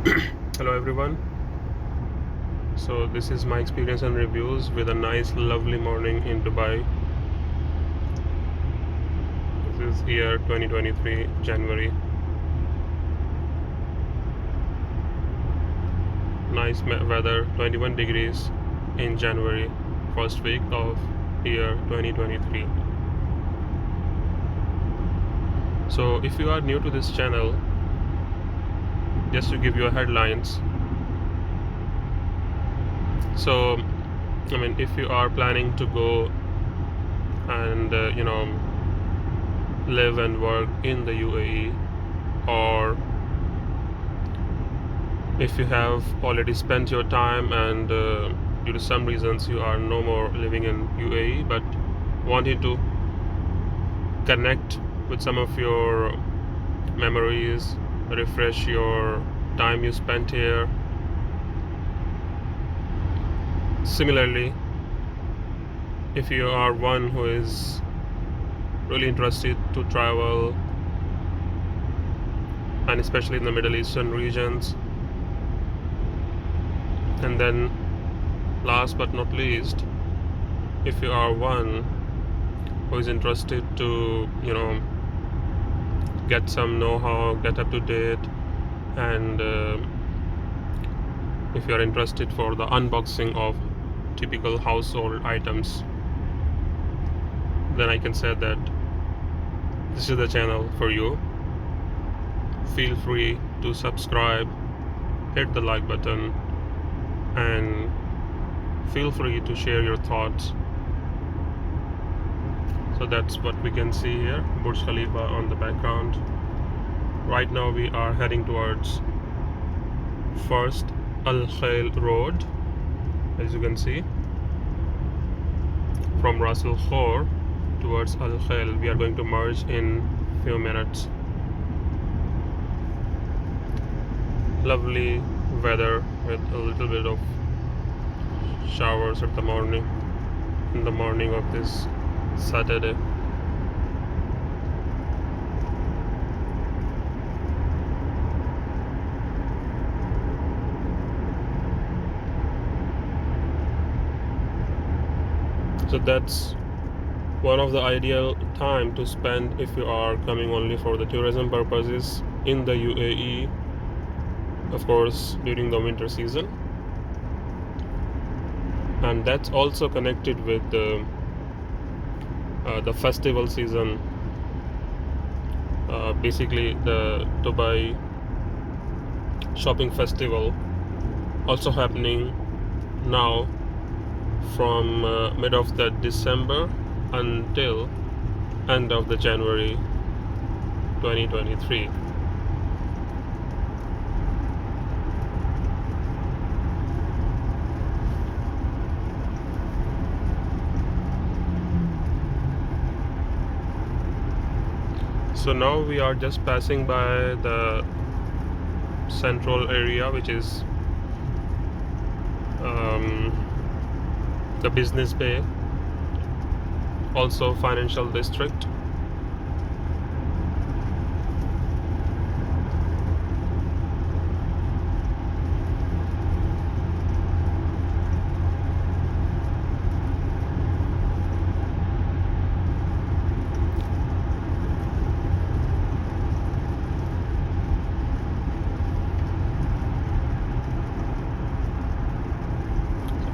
Hello everyone. So this is my experience and reviews with a nice lovely morning in Dubai. This is year 2023 January. Nice weather, 21 degrees in January, first week of year 2023. So if you are new to this channel, just to give you a headlines. So I mean, if you are planning to go and live and work in the UAE, or if you have already spent your time and due to some reasons you are no more living in UAE but wanting to connect with some of your memories, refresh your time you spent here. Similarly, if you are one who is really interested to travel, and especially in the Middle Eastern regions, and then last but not least, if you are one who is interested to get some know-how, get up to date, and if you are interested for the unboxing of typical household items, then I can say that this is the channel for you. Feel free to subscribe, hit the like button, and feel free to share your thoughts. So that's what we can see here, Burj Khalifa on the background. Right now we are heading towards first Al Khail Road, as you can see, from Ras Al Khor towards Al Khail. We are going to merge in few minutes. Lovely weather with a little bit of showers at the morning, in the morning of this Saturday. So that's one of the ideal time to spend if you are coming only for the tourism purposes in the UAE, of course during the winter season. And that's also connected with the festival season, basically the Dubai shopping festival, also happening now from mid of the December until end of the January 2023. So now we are just passing by the central area, which is the business bay, also financial district.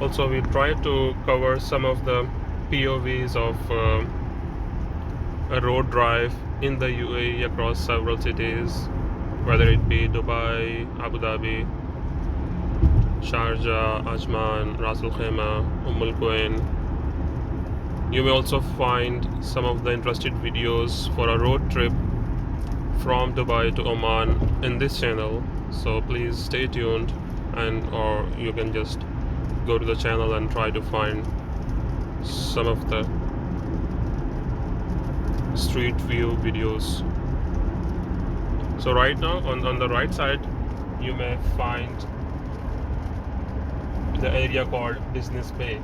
Also, we try to cover some of the POVs of a road drive in the UAE across several cities, whether it be Dubai, Abu Dhabi, Sharjah, Ajman, Ras Al Khaimah, Al Quwain. You may also find some of the interesting videos for a road trip from Dubai to Oman in this channel, so please stay tuned, and or you can just go to the channel and try to find some of the street view videos. So right now on the right side you may find the area called Business Bay.